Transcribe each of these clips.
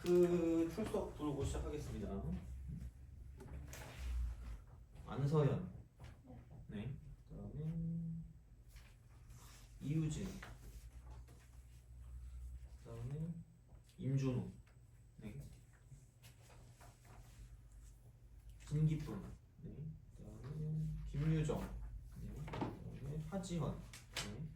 그 출석 부르고 시작하겠습니다. 안서연, 네, 그다음에 이유진, 그다음에 임준호, 네, 김기쁨, 네, 그다음에 김유정, 네, 그다음에 하지원, 네.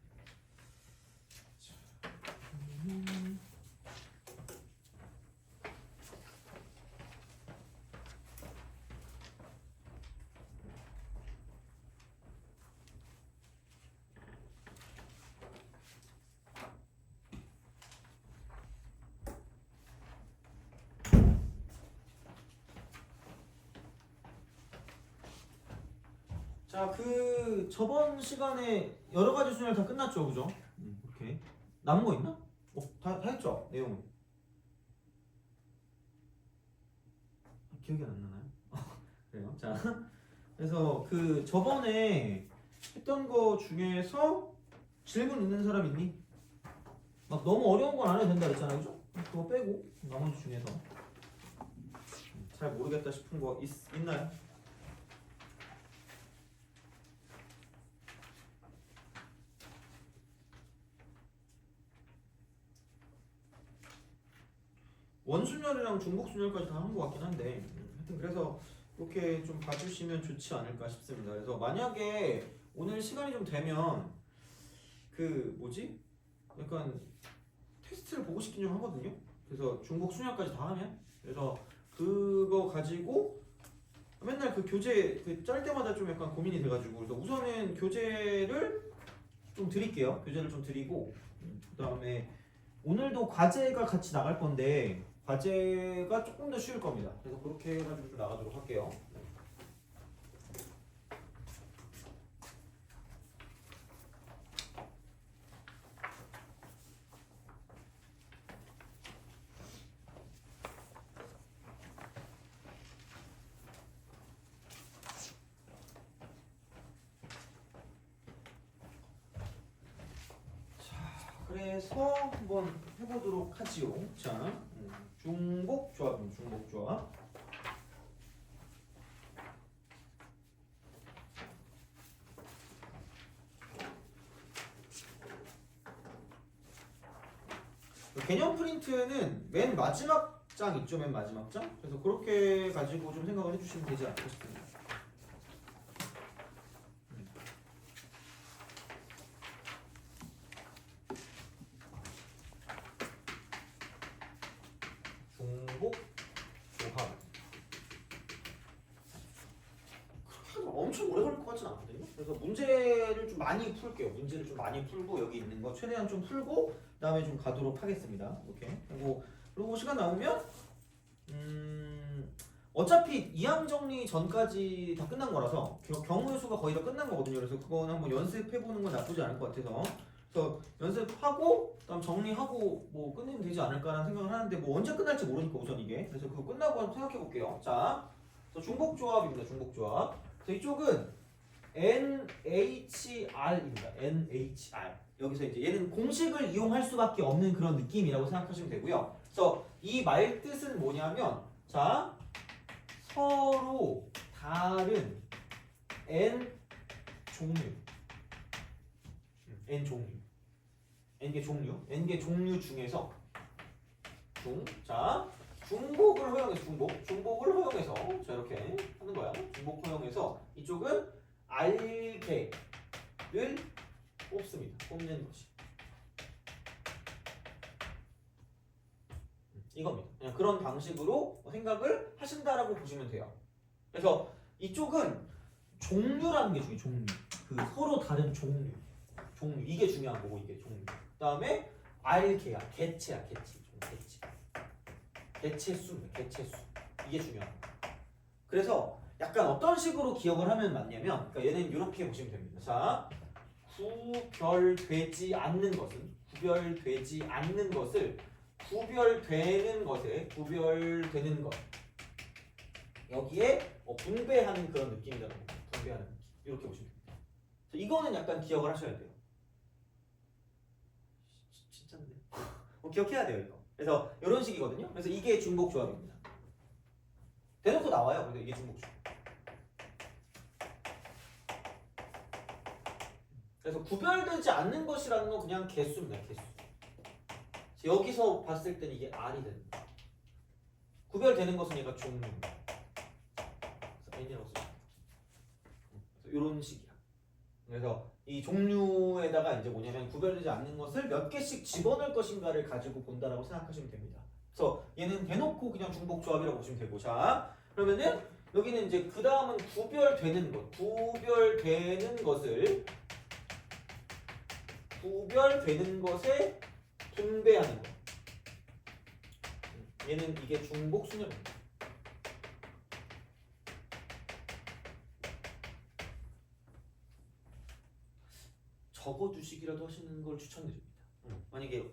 자, 그 저번 시간에 여러 가지 순열 다 끝났죠, 그죠? 오케이. 남은 거 있나? 다 했죠, 내용은. 기억이 안 나나요? 그래요. 자, 그래서 그 저번에 했던 거 중에서 질문 있는 사람 있니? 막 너무 어려운 건 안 해도 된다 그랬잖아요, 그죠? 그거 빼고 나머지 중에서 잘 모르겠다 싶은 거 있나요? 원순열이랑 중복순열까지 다 한 것 같긴 한데 하여튼 그래서 이렇게 좀 봐주시면 좋지 않을까 싶습니다. 그래서 만약에 오늘 시간이 좀 되면 그 뭐지? 약간 테스트를 보고 싶긴 좀 하거든요. 그래서 중복순열까지 다 하면 그래서 그거 가지고 맨날 그 교재 그 짤 때마다 좀 약간 고민이 돼가지고 그래서 우선은 교재를 좀 드릴게요. 교재를 좀 드리고 그 다음에 오늘도 과제가 같이 나갈 건데 과제가 조금 더 쉬울 겁니다. 그래서 그렇게 해가지고 좀 나가도록 할게요. 그래서 한번 해보도록 하지요. 자, 중복 조합입니다. 중복 조합. 개념 프린트는 맨 마지막 장 있죠, 맨 마지막 장. 그래서 그렇게 가지고 좀 생각을 해주시면 되지 않을까 싶습니다. 중복 조합. 엄청 오래 걸릴 것 같진 않거든요. 그래서 문제를 좀 많이 풀게요. 문제를 좀 많이 풀고 여기 있는 거 최대한 좀 풀고 그다음에 좀 가도록 하겠습니다. 오케이. 그리고 시간 나오면 어차피 이항 정리 전까지 다 끝난 거라서 경우의 수가 거의 다 끝난 거거든요. 그래서 그거는 한번 연습해 보는 건 나쁘지 않을 것 같아서 그래서 연습하고 그다음 정리하고 뭐 끝내면 되지 않을까라는 생각을 하는데 뭐 언제 끝날지 모르니까 우선 이게 그래서 그거 끝나고 한번 생각해 볼게요. 자, 중복 조합입니다. 중복 조합. 그래서 이쪽은 NHR입니다. NHR. 여기서 이제 얘는 공식을 이용할 수밖에 없는 그런 느낌이라고 생각하시면 되고요. 그래서 이 말 뜻은 뭐냐면, 자, 서로 다른 N 종류, N 종류, N개 종류 중에서 자, 중복을 허용해서 중복을 허용해서 자 이렇게 하는 거야. 중복 허용해서 이쪽은 R개를 뽑습니다. 뽑는 것이 이겁니다. 그냥 그런 방식으로 생각을 하신다라고 보시면 돼요. 그래서 이쪽은 종류라는 게 중요해요. 종류. 그 서로 다른 종류 이게 중요한 거고 이게 종류. 그다음에 R개야. 개체야. 개체수입니다. 개체수. 이게 중요합니다. 그래서 약간 어떤 식으로 기억을 하면 맞냐면 그러니까 얘는 이렇게 보시면 됩니다. 자, 구별되지 않는 것을 구별되는 것 여기에 분배하는 그런 느낌이라는 겁니다. 분배하는 느낌. 이렇게 보시면 됩니다. 이거는 약간 기억을 하셔야 돼요. 진짜인데? 기억해야 돼요 이거. 그래서 이런 식이거든요. 그래서 이게 중복 조합입니다. 대놓고 나와요. 그래서 이게 중복 조합. 그래서 구별되지 않는 것이라는 건 그냥 개수입니다. 개수. 여기서 봤을 때는 이게 R이 되는 거예요. 구별되는 것은 얘가 종류입니다. 그래서 N이라고 쓰죠. 그래서 이런 식이야. 그래서 이 종류에다가 이제 뭐냐면 구별되지 않는 것을 몇 개씩 집어넣을 것인가를 가지고 본다라고 생각하시면 됩니다. 그래서 얘는 대놓고 그냥 중복 조합이라고 보시면 되고, 자 그러면은 여기는 이제 그 다음은 구별되는 것, 구별되는 것에 분배하는 것. 얘는 이게 중복 순열입니다. 적어두시기라도 하시는 걸 추천드립니다. 만약에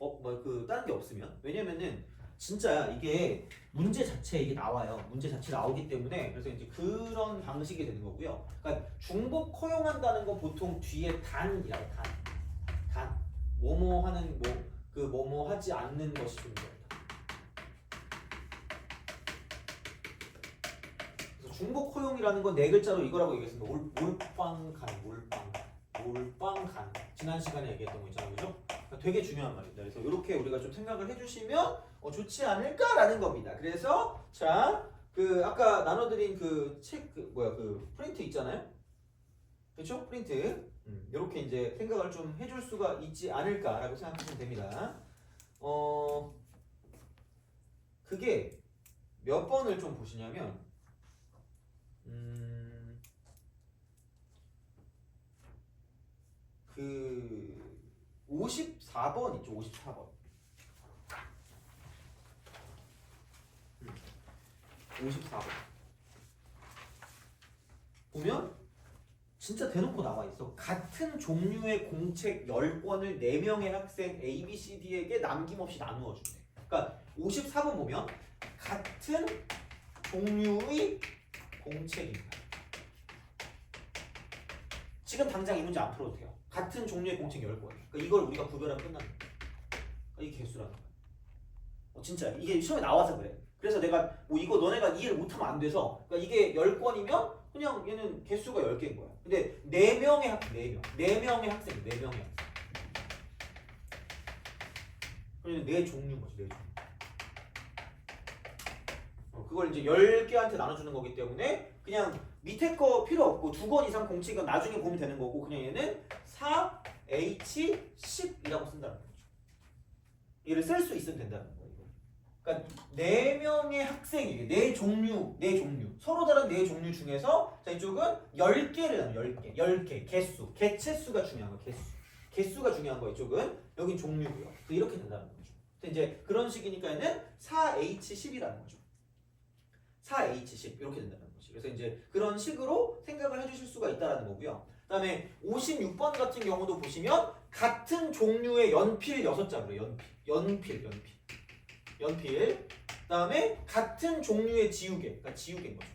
다른 게 없으면, 왜냐면은 진짜 이게 문제 자체에 이게 나와요. 문제 자체 나오기 때문에 그래서 이제 그런 방식이 되는 거고요. 그러니까 중복 허용한다는 건 보통 뒤에 단이라고 단 뭐뭐 하는 뭐뭐 하지 않는 것이 중요합니다. 그래서 중복 허용이라는 건 네 글자로 이거라고 얘기했습니다. 몰빵간. 지난 시간에 얘기했던 거 있잖아요, 그죠? 그러니까 되게 중요한 말입니다. 그래서 이렇게 우리가 좀 생각을 해주시면 좋지 않을까라는 겁니다. 그래서 자, 아까 나눠드린 프린트 있잖아요, 그렇죠? 프린트. 이렇게 이제 생각을 좀 해줄 수가 있지 않을까라고 생각하시면 됩니다. 그게 몇 번을 좀 보시냐면, 54번 있죠, 54번. 54번. 보면 진짜 대놓고 나와 있어. 같은 종류의 공책 10권을 4명의 학생 A, B, C, D에게 남김없이 나누어 준대. 그러니까 54번 보면 같은 종류의 공책입니다. 지금 당장 이 문제 안 풀어도 돼요. 같은 종류의 공책 10권. 그러니까 이걸 우리가 구별하면 끝나는 거야. 그러니까 이게 개수라는 거야. 진짜 이게 시험에 나와서 그래. 그래서 내가 이거 너네가 이해를 못하면 안 돼서, 그러니까 이게 10권이면 그냥 얘는 개수가 10개인 거야. 근데 4명의 학생. 그러면 4종류인 거지, 4종류. 그걸 이제 10개한테 나눠주는 거기 때문에 그냥 밑에 거 필요 없고 2권 이상 공책은 나중에 보면 되는 거고, 그냥 얘는 4H10이라고 쓴다는 거죠. 얘를 쓸 수 있으면 된다는 거예요. 그러니까 4명의 학생이 4종류 서로 다른 4종류 중에서, 자 이쪽은 10개를 나눠. 10개 개수, 개체수가 중요한 거예요. 개수가 중요한 거예요. 이쪽은. 여긴 종류고요. 그래서 이렇게 된다는 거죠. 이제 그런 식이니까 얘는 4H10이라는 거죠. 4H10 이렇게 된다는 거지. 그래서 이제 그런 식으로 생각을 해주실 수가 있다는 거고요. 그다음에 56번 같은 경우도 보시면 같은 종류의 연필 6장으로 연필. 그다음에 같은 종류의 지우개, 그러니까 지우개인 거죠.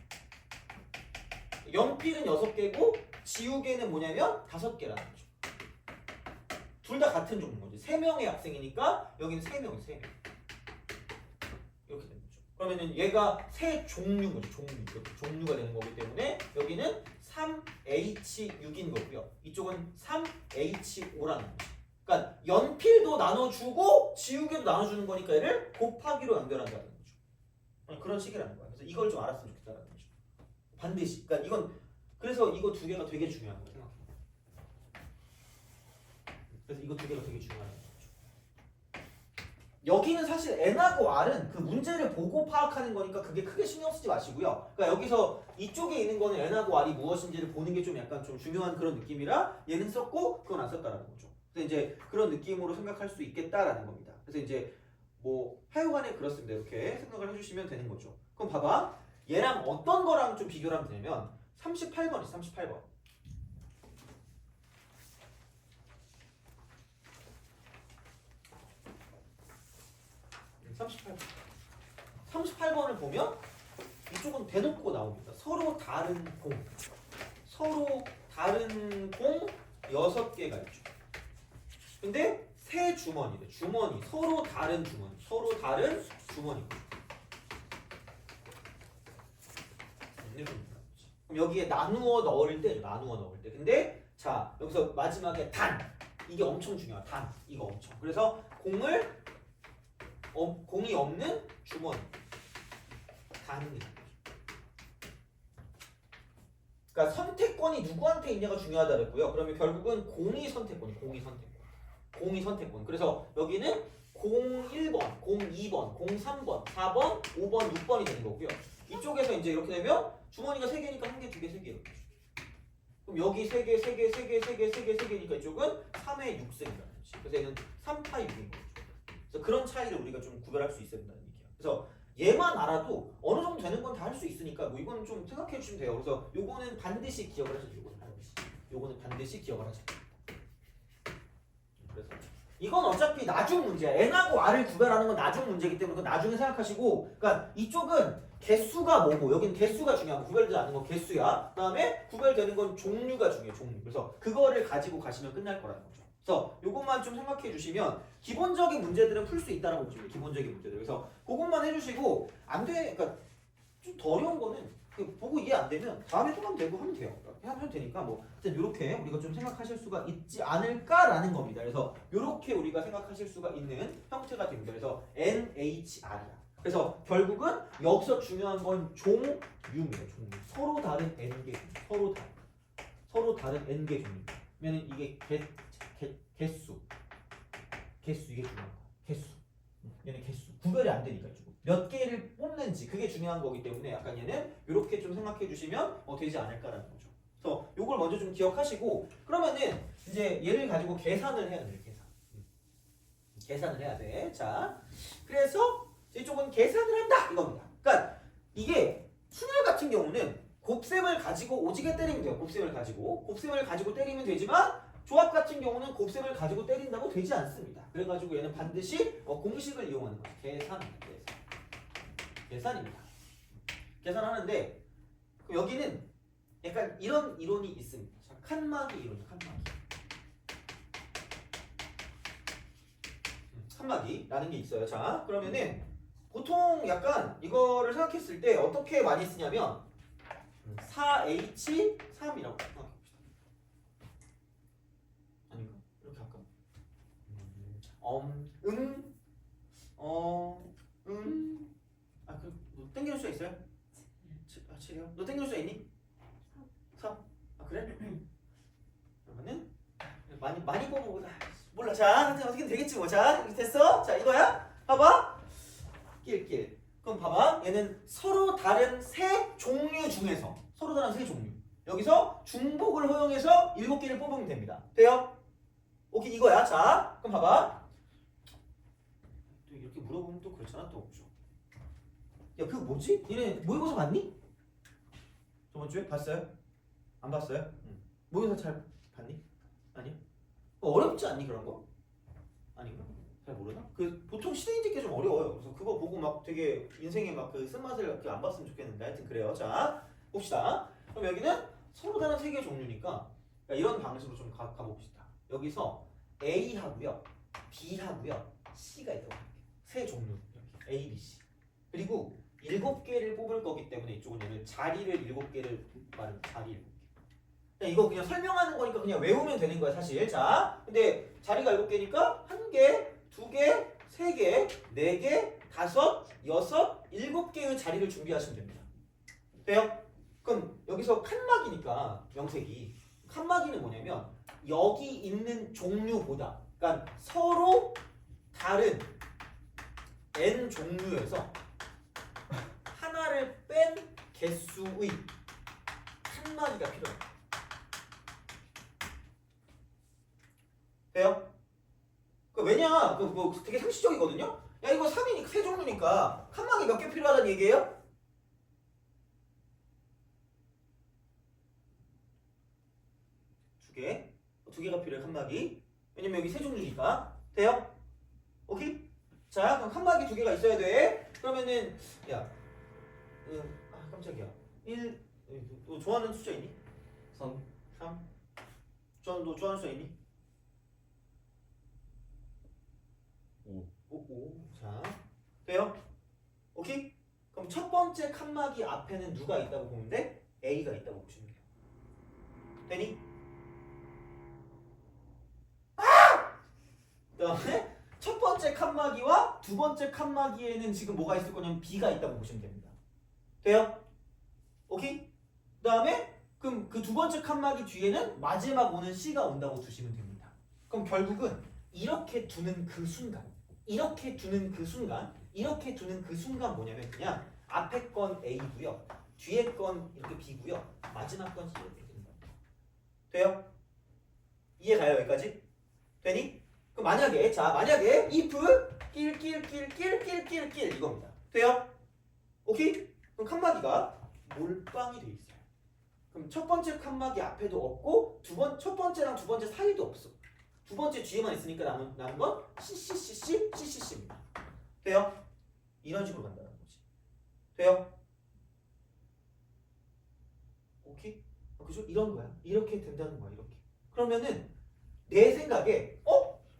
연필은 6개고 지우개는 뭐냐면 5개라는 거죠. 둘 다 같은 종류인 거지. 3명의 학생이니까 여기는 3명. 이렇게 되는 거죠. 그러면은 얘가 세 종류인 거죠. 종류가 되는 거기 때문에 여기는 3H6인 거고요. 이쪽은 3H5라는 거죠. 그러니까 연필도 나눠주고 지우개도 나눠주는 거니까 얘를 곱하기로 연결한다는 거죠. 그런 식이라는 거야. 그래서 이걸 좀 알았으면 좋겠다는 거죠. 반드시. 그러니까 그래서 이거 2개가 되게 중요한 거예요. 생각해. 그래서 이거 2개가 되게 중요한 거죠. 여기는 사실 N하고 R은 그 문제를 보고 파악하는 거니까 그게 크게 신경 쓰지 마시고요. 그러니까 여기서 이쪽에 있는 거는 N하고 R이 무엇인지를 보는 게 좀 약간 좀 중요한 그런 느낌이라 얘는 썼고 그건 안 썼다라는 거죠. 그래서 이제 그런 느낌으로 생각할 수 있겠다라는 겁니다. 그래서 이제 하여간에 그렇습니다. 이렇게 생각을 해주시면 되는 거죠. 그럼 봐봐. 얘랑 어떤 거랑 좀 비교를 하면 되냐면 38번이 38번. 38번을 보면 이쪽은 대놓고 나옵니다. 서로 다른 공 6개가 있죠. 근데 세 주머니래. 주머니. 서로 다른 주머니. 서로 다른 주머니. 그럼 여기에 나누어 넣을 때, 나누어 넣을 때. 근데 자 여기서 마지막에 단. 이게 엄청 중요하다. 단. 이거 엄청. 그래서 공이 없는 주머니. 단입니다. 그러니까 선택권이 누구한테 있냐가 중요하다 그랬고요. 그러면 결국은 공이 선택권. 그래서 여기는 01번, 02번, 03번, 4번, 5번, 6번이 되는 거고요. 이쪽에서 이제 이렇게 되면 주머니가 3개니까 1개, 2개, 3개. 그럼 여기 3개, 3개, 3개, 3개, 3개, 3개니까 이쪽은 3의 6승이라는 거지. 그래서 얘는 3파이 6인 거죠. 그래서 그런 차이를 우리가 좀 구별할 수 있어야 된다는 얘기야. 그래서 얘만 알아도 어느 정도 되는 건 다 할 수 있으니까 뭐 이거는 좀 생각해 주시면 돼요. 그래서 요거는 반드시 기억을 하셔야 돼요. 요거는 반드시 기억을 하셔야 돼요. 그래서 이건 어차피 나중 문제야. n하고 r을 구별하는 건 나중 문제이기 때문에 그건 나중에 생각하시고, 그러니까 이쪽은 개수가 뭐고 여기는 개수가 중요한 거, 구별되지 않는 건 개수야. 그다음에 구별되는 건 종류가 중요해. 종류. 그래서 그거를 가지고 가시면 끝날 거라는 거죠. 그래서 요것만 좀 생각해 주시면 기본적인 문제들은 풀 수 있다는 거 보시면 기본적인 문제들. 그래서 그것만 해주시고 안 돼. 그러니까 좀 더 어려운 거는 보고 이해 안 되면 다음에 또 하면 되고 하면 돼요. 하면 되니까 뭐 하여튼 이렇게 우리가 좀 생각하실 수가 있지 않을까라는 겁니다. 그래서 이렇게 우리가 생각하실 수가 있는 형태가 됩니다. 그래서 NHR이야. 그래서 결국은 여기서 중요한 건 종류입니다. 종류. 서로 다른 n개 종류. 서로 다른 n개 종류. 그러면 이게 개수 이게 중요한 거야. 개수. 얘는 개수. 구별이 안 되니까 이쪽. 몇 개를 뽑는지 그게 중요한 거기 때문에 약간 얘는 이렇게 좀 생각해 주시면 되지 않을까라는 거죠. 그래서 요걸 먼저 좀 기억하시고, 그러면은 이제 얘를 가지고 계산을 해야 돼요. 계산을 해야 돼. 자, 그래서 이쪽은 계산을 한다 이겁니다. 그러니까 이게 순열 같은 경우는 곱셈을 가지고 오지게 때리면 돼요. 곱셈을 가지고 때리면 되지만 조합 같은 경우는 곱셈을 가지고 때린다고 되지 않습니다. 그래가지고 얘는 반드시 공식을 이용하는 거예요. 계산입니다. 계산하는데 여기는 약간 이런 이론이 있습니다. 자, 칸막이 이론이죠. 칸막이라는 게 있어요. 자, 그러면은 보통 약간 이거를 생각했을 때 어떻게 많이 쓰냐면 4H3이라고 생각해봅시다. 아닌가? 이렇게 할까? 너 땡길 수 있어요? 7이요? 너 땡길 수 있니? 3. 아 그래? 그러면은 많이 뽑아보자. 몰라. 자, 어떻게 되겠지 뭐. 자, 됐어? 자, 이거야? 봐봐. 낄. 그럼 봐봐. 얘는 서로 다른 세 종류 중에서 여기서 중복을 허용해서 7개를 뽑으면 됩니다. 돼요? 오케이, 이거야. 자, 그럼 봐봐. 또 이렇게 물어보면 또 그렇잖아. 또 없죠. 야, 그거 뭐지? 얘네 모의고사 봤니? 저번 주에 봤어요? 안 봤어요? 응. 모의고사 잘 봤니? 아니? 어렵지 않니 그런 거? 아닌가? 잘 모르나? 그 보통 시대인지께 좀 어려워요. 그래서 그거 보고 막 되게 인생에 막 그 쓴맛을 안 봤으면 좋겠는데 하여튼 그래요. 자, 봅시다. 그럼 여기는 서로 다른 세 개의 종류니까 이런 방식으로 좀 가봅시다. 여기서 A하고요, B하고요, C가 있다고 할게요. 세 종류 이렇게 A, B, C. 그리고 7개를 뽑을 거기 때문에 이쪽은 얘를 자리를 7개를 말하는 자리 7개. 이거 그냥 설명하는 거니까 그냥 외우면 되는 거야 사실. 자, 근데 자리가 7개니까 1개, 2개, 3개, 4개, 5, 6, 7개의 자리를 준비하시면 됩니다. 돼요? 그럼 여기서 칸막이니까 명색이 칸막이는 뭐냐면 여기 있는 종류보다, 그러니까 서로 다른 n 종류에서 하나를 뺀 개수의 칸막이가 필요해요. 돼요? 왜냐? 뭐 되게 상식적이거든요. 야, 이거 3이니까 세 종류니까 칸막이 몇 개 필요하다는 얘기예요? 두 개가 필요해. 칸막이. 왜냐면 여기 세 종류니까. 돼요? 오케이? 자, 그럼 칸막이 2개가 있어야 돼. 그러면은 야, 깜짝이야. 1, 너 좋아하는 숫자 있니? 3. 너 좋아하는 숫자 있니? 자, 돼요? 오케이? 그럼 첫 번째 칸막이 앞에는 누가 있다고 보면 돼? A가 있다고 보시면 돼요. 되니? 그다음에 첫 번째 칸막이와 두 번째 칸막이에는 지금 뭐가 있을 거냐면 B가 있다고 보시면 됩니다. 돼요? 오케이? 그다음에 그럼 그 두 번째 칸막이 뒤에는 마지막 오는 C가 온다고 두시면 됩니다. 그럼 결국은 이렇게 두는 그 순간, 이렇게 두는 그 순간 뭐냐면 그냥 앞에 건 A고요, 뒤에 건 이렇게 B고요, 마지막 건 C 이렇게 되는 겁니다. 돼요? 이해가요 여기까지? 되니? 그럼 만약에 if 낄 이겁니다. 돼요? 오케이? 그럼 칸막이가 몰빵이 돼 있어요. 그럼 첫 번째 칸막이 앞에도 없고 첫 번째랑 두 번째 사이도 없어. 두 번째 뒤에만 있으니까 남은 건 CCCCCC입니다. 돼요? 이런 식으로 간다는 거지. 돼요? 오케이? 그죠? 이런 거야. 이렇게 된다는 거야. 이렇게. 그러면은 내 생각에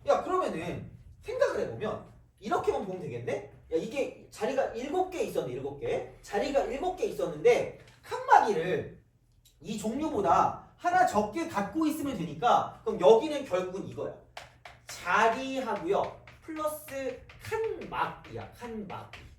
야 그러면은 생각을 해보면 이렇게만 보면 되겠네? 야 이게 자리가 7개 있었네. 7개. 자리가 7개 있었는데 칸막이를 이 종류보다 하나 적게 갖고 있으면 되니까 그럼 여기는 결국은 이거야. 자리하고요 플러스 칸막이야.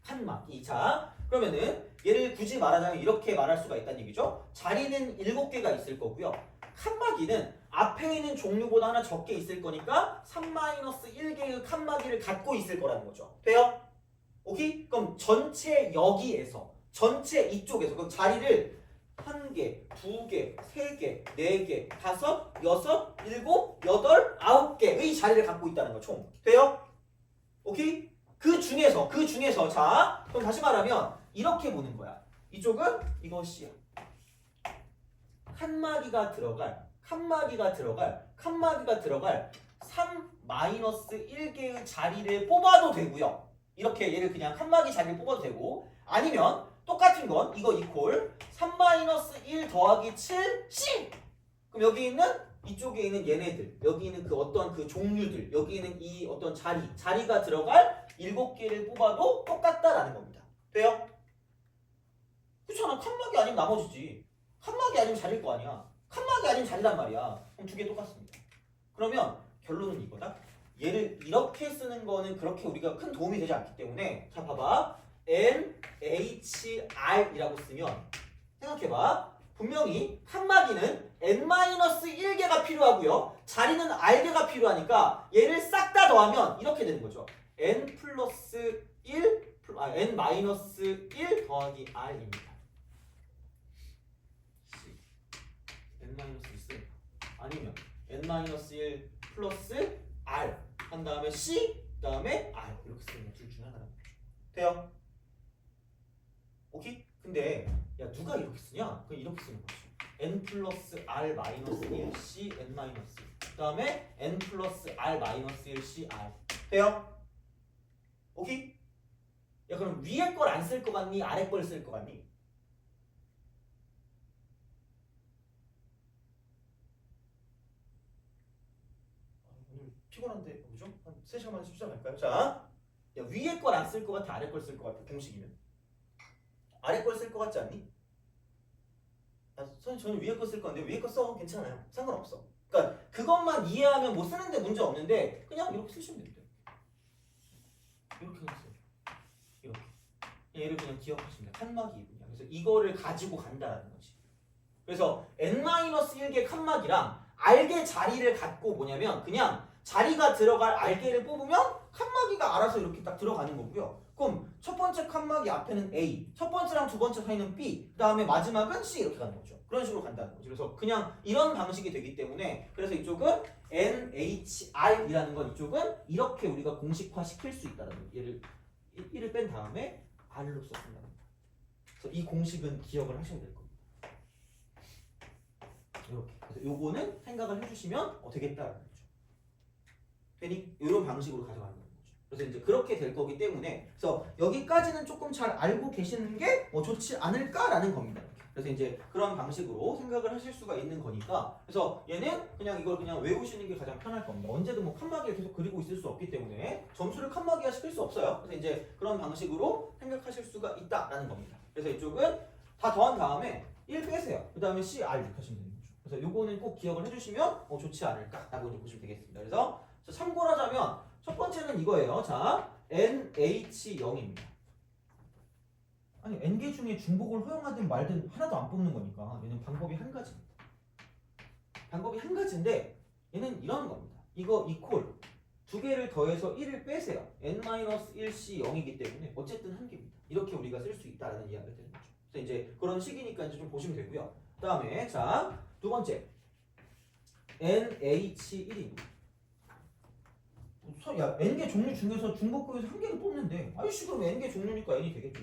칸막이. 자 그러면은 얘를 굳이 말하자면 이렇게 말할 수가 있다는 얘기죠. 자리는 7개가 있을 거고요. 칸막이는 앞에 있는 종류보다 하나 적게 있을 거니까 3-1개의 칸막이를 갖고 있을 거라는 거죠. 돼요? 오케이? 그럼 전체 여기에서 전체 이쪽에서 그럼 자리를 1개, 2개, 3개, 4개, 5, 6, 7, 8, 9개의 자리를 갖고 있다는 거 총. 돼요? 오케이? 그 중에서 자 그럼 다시 말하면 이렇게 보는 거야. 이쪽은 이것이야. 칸막이가 들어갈 3-1개의 자리를 뽑아도 되고요. 이렇게 얘를 그냥 칸막이 자리를 뽑아도 되고 아니면 똑같은 건 이거 이퀄 3-1 더하기 7C. 그럼 여기 있는 이쪽에 있는 얘네들, 여기 있는 그 어떤 그 종류들, 여기 있는 이 어떤 자리가 들어갈 7개를 뽑아도 똑같다라는 겁니다. 돼요? 그렇잖아. 칸막이 아니면 나머지지. 칸막이 아니면 자리일 거 아니야. 칸막이 아니면 자리란 말이야. 그럼 두 개 똑같습니다. 그러면 결론은 이거다. 얘를 이렇게 쓰는 거는 그렇게 우리가 큰 도움이 되지 않기 때문에 자 봐봐. NHR이라고 쓰면 생각해봐. 분명히 칸막이는 N-1개가 필요하고요. 자리는 R개가 필요하니까 얘를 싹 다 더하면 이렇게 되는 거죠. N 플러스 1, N-1 더하기 R입니다. N-1 아니면 N-1 플러스 R 한 다음에 C 그 다음에 R 이렇게 쓰는 둘 중에 하나라는 거죠. 돼요? 오케이? 근데 야 누가 이렇게 쓰냐? 그냥 이렇게 쓰는 거지. N 플러스 R 마이너스 1 C N 마이너스 그 다음에 N 플러스 R 마이너스 1 C R 돼요? 오케이? 야 그럼 위에 걸 안 쓸 것 같니? 아래 걸 쓸 것 같니? 오늘 피곤한데 그죠? 한 3시간 만에 수정할까요? 자, 야 위에 걸 안 쓸 것 같아? 아래 걸 쓸 것 같아? 공식이면 아래 걸 쓸 것 같지 않니? 저는 위에 거 쓸 건데 위에 거 써. 괜찮아요. 상관없어. 그러니까 그것만 이해하면 뭐 쓰는데 문제 없는데 그냥 이렇게 쓰시면 됩니다. 이렇게 했어요. 이렇게. 얘를 그냥 기억하시면 돼요. 칸막이군요. 그래서 이거를 가지고 간다라는 거지. 그래서 N-1개 칸막이랑 R개 자리를 갖고 뭐냐면 그냥 자리가 들어갈 R개를 뽑으면 칸막이가 알아서 이렇게 딱 들어가는 거고요. 그럼 첫 번째 칸막이 앞에는 A, 첫 번째랑 두 번째 사이는 B, 그 다음에 마지막은 C 이렇게 가는 거죠. 그런 식으로 간다는 거죠. 그래서 그냥 이런 방식이 되기 때문에 그래서 이쪽은 NHR이라는 건 이쪽은 이렇게 우리가 공식화 시킬 수 있다는 거예요. 얘를 1을 뺀 다음에 R로 썼습니다. 그래서 이 공식은 기억을 하셔야 될 겁니다. 이렇게. 그래서 요거는 생각을 해주시면 되겠다라는 거죠. 되니 이런 방식으로 가져가는 거죠. 그래서 이제 그렇게 될 거기 때문에 그래서 여기까지는 조금 잘 알고 계시는 게 좋지 않을까라는 겁니다. 이렇게. 그래서 이제 그런 방식으로 생각을 하실 수가 있는 거니까 그래서 얘는 그냥 이걸 그냥 외우시는 게 가장 편할 겁니다. 언제든 뭐 칸막이를 계속 그리고 있을 수 없기 때문에 점수를 칸막이화 시킬 수 없어요. 그래서 이제 그런 방식으로 생각하실 수가 있다라는 겁니다. 그래서 이쪽은 다 더한 다음에 1 빼세요. 그 다음에 CR 6 하시면 되는 거죠. 그래서 요거는 꼭 기억을 해주시면 좋지 않을까라고 이제 보시면 되겠습니다. 그래서 참고를 하자면 첫 번째는 이거예요. 자, NH0입니다. 아니 n개 중에 중복을 허용하든 말든 하나도 안 뽑는 거니까 얘는 방법이 한 가지입니다. 방법이 한 가지인데 얘는 이런 겁니다. 이거 이퀄 두 개를 더해서 1을 빼세요. n-1c 0이기 때문에 어쨌든 한 개입니다. 이렇게 우리가 쓸 수 있다는 이야기가 되는 거죠. 그래서 이제 그런 식이니까 이제 좀 보시면 되고요. 그 다음에 자, 두 번째 NH1입니다. 야 n개 종류 중에서 중복구에서 한 개를 뽑는데 아이씨 그럼 n개 종류니까 n이 되겠죠.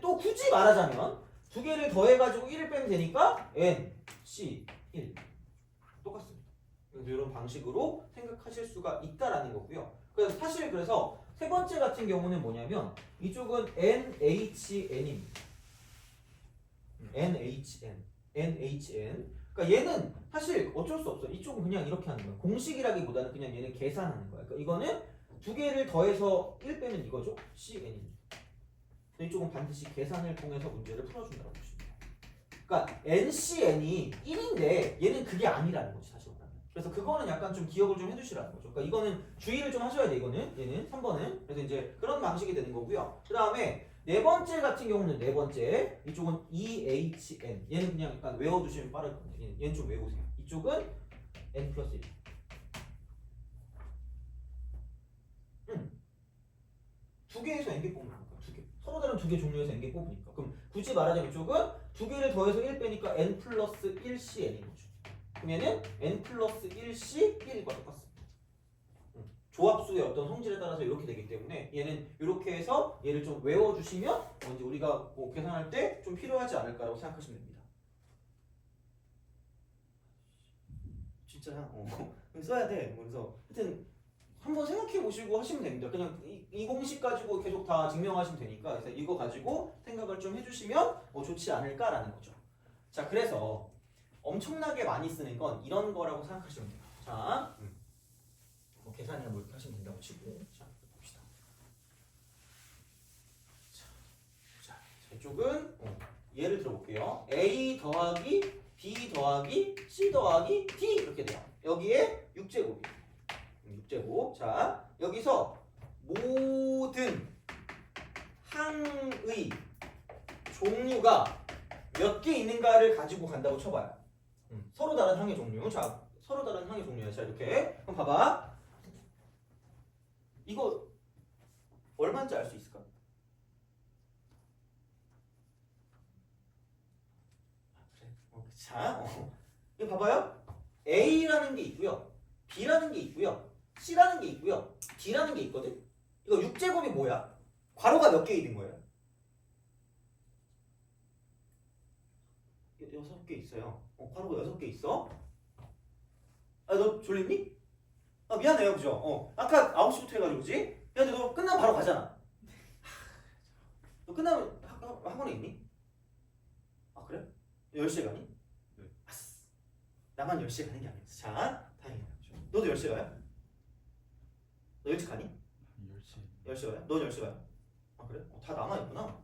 또 굳이 말하자면 두 개를 더해가지고 1을 빼면 되니까 n, c, 1 똑같습니다. 이런 방식으로 생각하실 수가 있다라는 거고요. 그래서 사실 그래서 세 번째 같은 경우는 뭐냐면 이쪽은 NHN입니다. NHN. 그러니까 얘는 사실 어쩔 수 없어. 이쪽은 그냥 이렇게 하는 거야. 공식이라기보다는 그냥 얘는 계산하는 거야. 그러니까 이거는 두 개를 더해서 1 빼면 이거죠. CN입니다. 이쪽은 반드시 계산을 통해서 문제를 풀어준다고 보시면 돼요. 그러니까 NCN이 1인데 얘는 그게 아니라는 거지 사실. 그래서 그거는 약간 좀 기억을 좀 해두시라는 거죠. 그러니까 이거는 주의를 좀 하셔야 돼. 이거는 얘는 3번은 그래서 이제 그런 방식이 되는 거고요. 그 다음에 네 번째 같은 경우는 네 번째 이쪽은 EHN 얘는 그냥 약간 외워두시면 빠를 겁니다. 얘는 좀 외우세요. 이쪽은 N 플러스 1. 두 개에서 N개 뽑는 거니까 두 개. 서로 다른 두 개 종류에서 N개 뽑으니까. 그럼 굳이 말하자면 이쪽은 두 개를 더해서 1 빼니까 N 플러스 1CN인 거죠. 그럼 얘는 N 플러스 1C 1과 똑같습니다. 조합수의 어떤 성질에 따라서 이렇게 되기 때문에 얘는 이렇게 해서 얘를 좀 외워주시면 이제 우리가 뭐 계산할 때 좀 필요하지 않을까라고 생각하시면 됩니다. 진짜야? 써야 돼. 그래서 하여튼 한번 생각해 보시고 하시면 됩니다. 그냥 이 공식 가지고 계속 다 증명하시면 되니까 그래서 이거 가지고 생각을 좀 해주시면 좋지 않을까라는 거죠. 자, 그래서 엄청나게 많이 쓰는 건 이런 거라고 생각하시면 돼요. 자, 뭐 계산이나 뭐 이렇게 하시면 된다고 치고 자, 봅시다. 자, 이쪽은 예를 들어볼게요. A 더하기 B 더하기 C 더하기 D 이렇게 돼요. 여기에 6제곱이에요. 6제곱. 자, 여기서 모든 항의 종류가 몇 개 있는가를 가지고 간다고 쳐봐요. 서로 다른 항의 종류. 자, 서로 다른 항의 종류야. 자, 이렇게. 그럼 봐봐. 이거 얼마인지 알 수 있을까? 그래. 자, 이거 봐봐요. A라는 게 있고요. B라는 게 있고요. C라는 게 있고요. D라는 게 있거든. 이거 6제곱이 뭐야? 괄호가 몇 개 있는 거예요? 6개 있어요. 괄호가 6개 있어. 아, 너 졸립니? 아, 미안해요, 그죠? 아까 9시부터 해가지고, 그지? 야, 근데 너 끝나면 바로 가잖아. 너 끝나면 학원에 있니? 아, 그래? 10시에 가니? 네. 아스. 나만 10시에 가는 게 아니었어. 자, 다행이다. 너도 10시에 가요? 너 일찍 가니? 10시 가요? 너 10시 가요? 아, 그래? 다 남아있구나.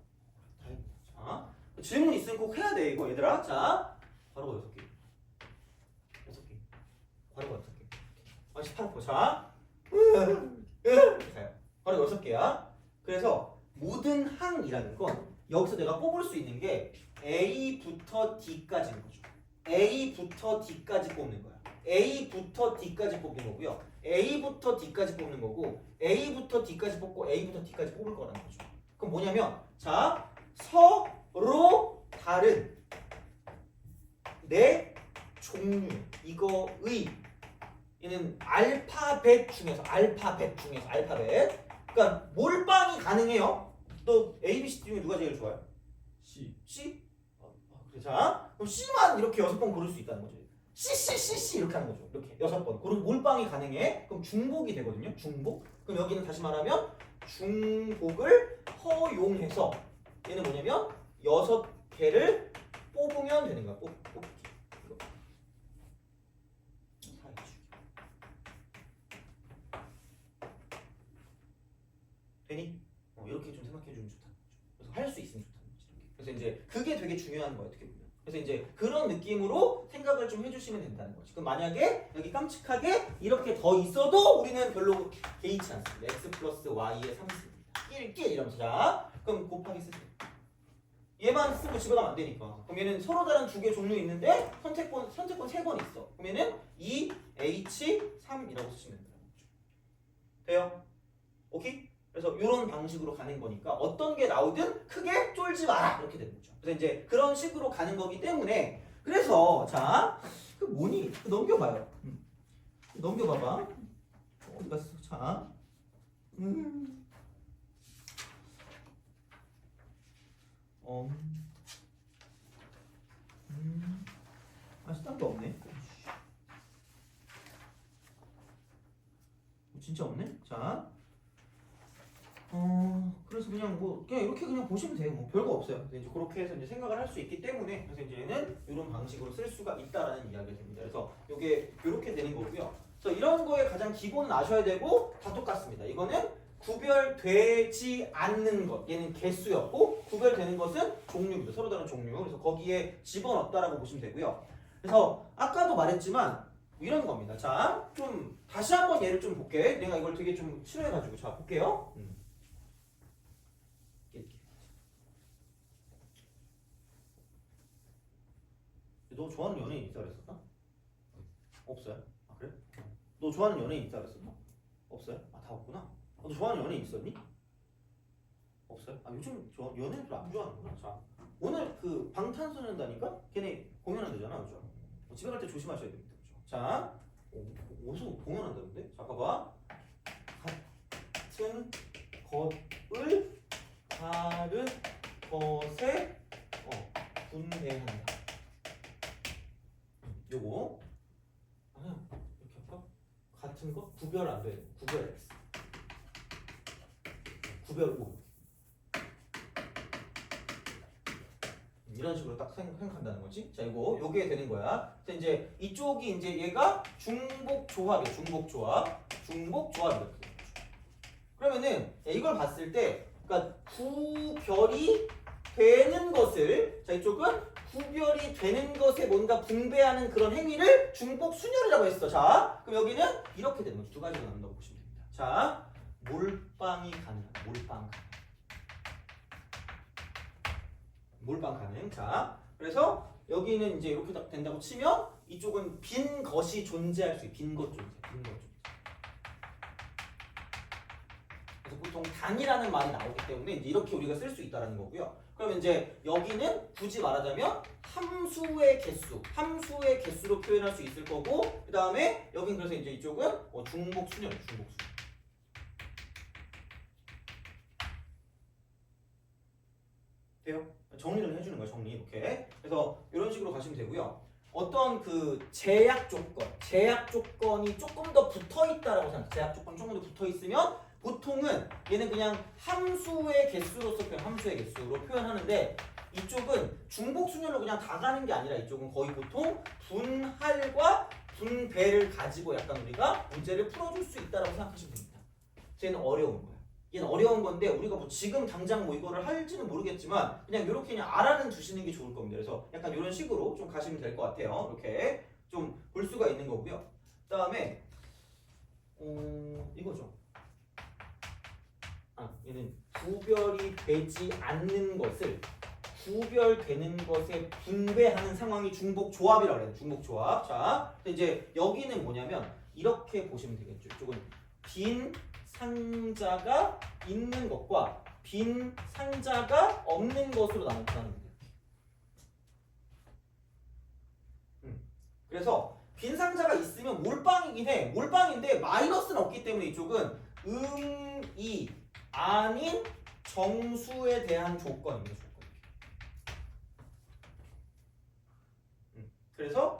다행이다. 자, 질문 있으면 꼭 해야 돼, 이거, 얘들아. 자, 바로 6개. 6개. 바로 6개. 아, 18호. 자, 이렇게 가요. 바로 6개야. 그래서 모든 항이라는 건 여기서 내가 뽑을 수 있는 게 A부터 D까지인 거죠. A부터 D까지 뽑는 거야. A부터 D까지 뽑는 거고요. A부터 D까지 뽑는 거고 A부터 D까지 뽑고 A부터 D까지 뽑을 거라는 거죠. 그럼 뭐냐면 자, 서로 다른 네 종류 이거의 얘는 알파벳 중에서 알파벳. 그러니까 몰빵이 가능해요. 너 A, B, C 중에 누가 제일 좋아요? C. C? 그래. 자, 그럼 C만 이렇게 6번 고를 수 있다는 거죠. C 이렇게 하는 거죠. 이렇게 6번. 그리고 몰빵이 가능해. 그럼 중복이 되거든요. 중복. 그럼 여기는 다시 말하면 중복을 허용해서 얘는 뭐냐면 6개 걔를 뽑으면 되는 거야. 뽑기. 이거. 되니? 이렇게 좀 생각해 주면 좋다. 그래서 할 수 있으면 좋다는 거지. 그래서 이제 그게 되게 중요한 거야, 어떻게 보면. 그래서 이제 그런 느낌으로 생각을 좀 해주시면 된다는 거지. 그럼 만약에 여기 깜찍하게 이렇게 더 있어도 우리는 별로 개의치 않습니다. x 플러스 y의 3승입니다. 1 이러면서 자, 그럼 곱하기 쓰세요. 얘만 쓰고 집에 가면 안 되니까. 그럼 얘는 서로 다른 두 개 종류 있는데 선택권 3번 있어. 그럼 얘는 2h3이라고 쓰시면 된다는 거죠. 돼요? 오케이? 그래서 이런 방식으로 가는 거니까 어떤 게 나오든 크게 쫄지 마라 이렇게 되는 거죠. 그래서 이제 그런 식으로 가는 거기 때문에 그래서 자, 그 뭐니? 넘겨봐요. 넘겨봐봐. 어디 갔어? 자, 딴 거 없네. 진짜 없네. 자. 그래서 그냥 이렇게 그냥 보시면 돼요. 뭐 별거 없어요. 근데 이제 그렇게 해서 이제 생각을 할 수 있기 때문에 그래서 이제 얘는 이런 방식으로 쓸 수가 있다라는 이야기가 됩니다. 그래서 이게 이렇게 되는 거고요. 그래서 이런 거에 가장 기본은 아셔야 되고 다 똑같습니다. 이거는 구별되지 않는 것. 얘는 개수였고 구별되는 것은 종류입니다. 서로 다른 종류. 그래서 거기에 집어넣었다라고 보시면 되고요. 그래서 아까도 말했지만 이런 겁니다. 자, 좀 다시 한번 얘를 좀 볼게. 내가 이걸 되게 좀 싫어해가지고 자 볼게요. 너 좋아하는 연예인 있다 그랬었나? 없어요? 아 그래? 너 좋아하는 연예인 있다 그랬었나? 없어요? 아 다 없구나. 너 좋아하는 연예인 있었니? 없어요? 아 요즘 연예인 별로 안 좋아하는구나. 자 오늘 그 방탄소년단이니까 걔네 공연한다잖아, 그죠? 집에 갈 때 조심하셔야 됩니다, 그죠? 자. 어디서 공연한다는데? 자 봐봐. 같은 것을 다른 것에 분배한다. 요거 그냥 이렇게 할까? 같은 것 구별 안 돼. 구별 x 구별 5 이런 식으로 딱 생각한다는 거지. 자, 요게 되는 거야. 그래서 이제 이쪽이 이제 얘가 중복조합이야. 중복조합 이렇게 되는 거죠. 그러면은 이걸 봤을 때, 그러니까 구별이 되는 것을, 자 이쪽은 구별이 되는 것에 뭔가 분배하는 그런 행위를 중복순열이라고 했어. 자, 그럼 여기는 이렇게 되는 거죠. 두 가지가 나눈다고 보시면 됩니다. 자, 몰빵이 가능한 몰빵 가능. 자, 그래서 여기는 이제 이렇게 된다고 치면 이쪽은 빈 것이 존재할 수 있어. 빈 것 존재. 그래서 보통 단이라는 말이 나오기 때문에 이제 이렇게 우리가 쓸 수 있다라는 거고요. 그러면 이제 여기는 굳이 말하자면 함수의 개수로 표현할 수 있을 거고, 그 다음에 여긴 그래서 이제 이쪽은 중복순열. 돼요? 정리를 해주는 거예요. 정리 이렇게. 그래서 이런 식으로 가시면 되고요. 어떤 그 제약 조건이 조금 더 붙어 있다라고 생각해요. 제약 조건이 조금 더 붙어 있으면 보통은 얘는 그냥 함수의 개수로 표현하는데 이쪽은 중복순열로 그냥 다 가는 게 아니라 이쪽은 거의 보통 분할과 분배를 가지고 약간 우리가 문제를 풀어줄 수 있다라고 생각하시면 됩니다. 얘는 어려운 거야. 얘는 어려운 건데 우리가 뭐 지금 당장 뭐 이거를 할지는 모르겠지만 그냥 이렇게 그냥 알아는 두시는 게 좋을 겁니다. 그래서 약간 이런 식으로 좀 가시면 될 것 같아요. 이렇게 좀 볼 수가 있는 거고요. 그 다음에 이거죠. 얘는 구별이 되지 않는 것을 구별되는 것에 분배하는 상황이 중복조합이라고 해요. 중복조합. 자, 이제 여기는 뭐냐면 이렇게 보시면 되겠죠. 이쪽은 빈 상자가 있는 것과 빈 상자가 없는 것으로 나눈다는 거예요. 그래서 빈 상자가 있으면 몰빵이긴 해. 몰빵인데 마이너스는 없기 때문에 이쪽은 이 아닌 정수에 대한 조건입니다. 그래서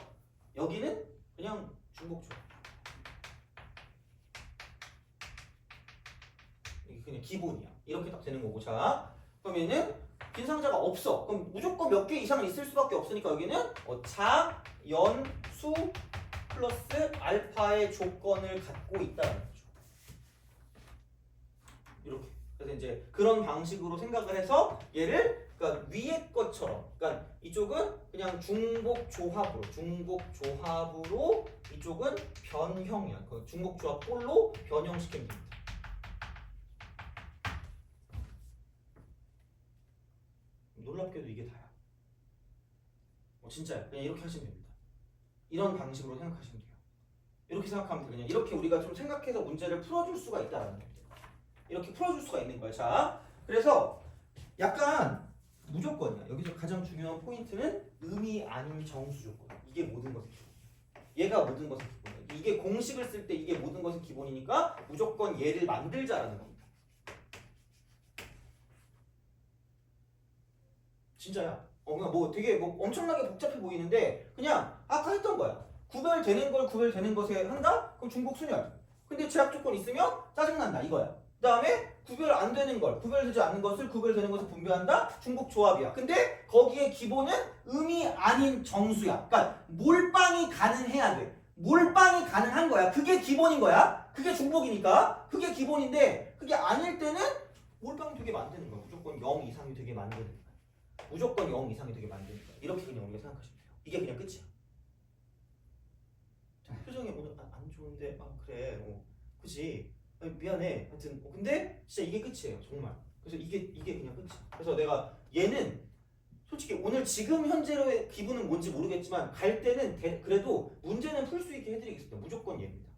여기는 그냥 중복조합. 이게 그냥 기본이야. 이렇게 딱 되는 거고. 자, 그러면은 빈상자가 없어. 그럼 무조건 몇 개 이상은 있을 수밖에 없으니까 여기는 자, 연, 수 플러스 알파의 조건을 갖고 있다는 거죠. 이렇게. 그래서 이제 그런 방식으로 생각을 해서 얘를 그러니까 위에 것처럼 그러니까 이쪽은 그냥 중복 조합으로 이쪽은 변형이야. 그 중복 조합 꼴로 변형시키면 됩니다. 놀랍게도 이게 다야. 진짜야. 그냥 이렇게 하시면 됩니다. 이런 방식으로 생각하시면 돼요. 이렇게 생각하면 돼요. 그냥 이렇게 우리가 좀 생각해서 문제를 풀어줄 수가 있다라는 겁니다. 이렇게 풀어줄 수가 있는 거야. 자, 그래서 약간 무조건이야. 여기서 가장 중요한 포인트는 의미 아닌 정수 조건. 이게 모든 것의 기본. 얘가 모든 것의 기본이야. 이게 공식을 쓸 때 이게 모든 것의 기본이니까 무조건 얘를 만들자라는 겁니다. 진짜야. 그냥 뭐 되게 뭐 엄청나게 복잡해 보이는데 그냥 아까 했던 거야. 구별되는 걸 구별되는 것에 한다? 그럼 중복 순열. 근데 제약 조건 있으면 짜증난다 이거야. 그 다음에 구별 안 되는 걸, 구별되지 않는 것을 구별되는 것을 분배한다? 중복 조합이야. 근데 거기에 기본은 의미 아닌 정수야. 그러니까 몰빵이 가능해야 돼. 몰빵이 가능한 거야. 그게 기본인 거야. 그게 중복이니까. 그게 기본인데 그게 아닐 때는 몰빵이 되게 만드는 거야. 무조건 0 이상이 되게 만드는 거야. 무조건 0 이상이 되게 만드는 거야. 이렇게 그냥 우리가 생각하시면 돼요. 이게 그냥 끝이야. 표정이 오늘 안 좋은데 그래 그치 미안해 하여튼 근데 진짜 이게 끝이에요 정말. 그래서 이게 그냥 끝이야. 그래서 내가 얘는 솔직히 오늘 지금 현재로의 기분은 뭔지 모르겠지만 갈 때는 그래도 문제는 풀 수 있게 해드리겠습니다. 무조건 얘입니다.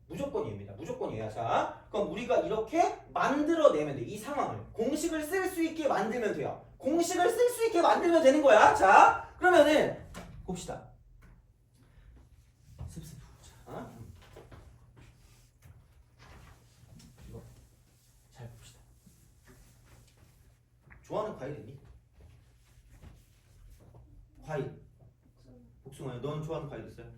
무조건 얘입니다. 무조건 얘야. 자 그럼 우리가 이렇게 만들어내면 돼. 이 상황을 공식을 쓸 수 있게 만들면 돼요. 공식을 쓸 수 있게 만들면 되는 거야. 자 그러면은 봅시다. 이거 잘 봅시다. 좋아하는 과일 있니? 과일. 복숭아요. 넌 좋아하는 과일 있어요?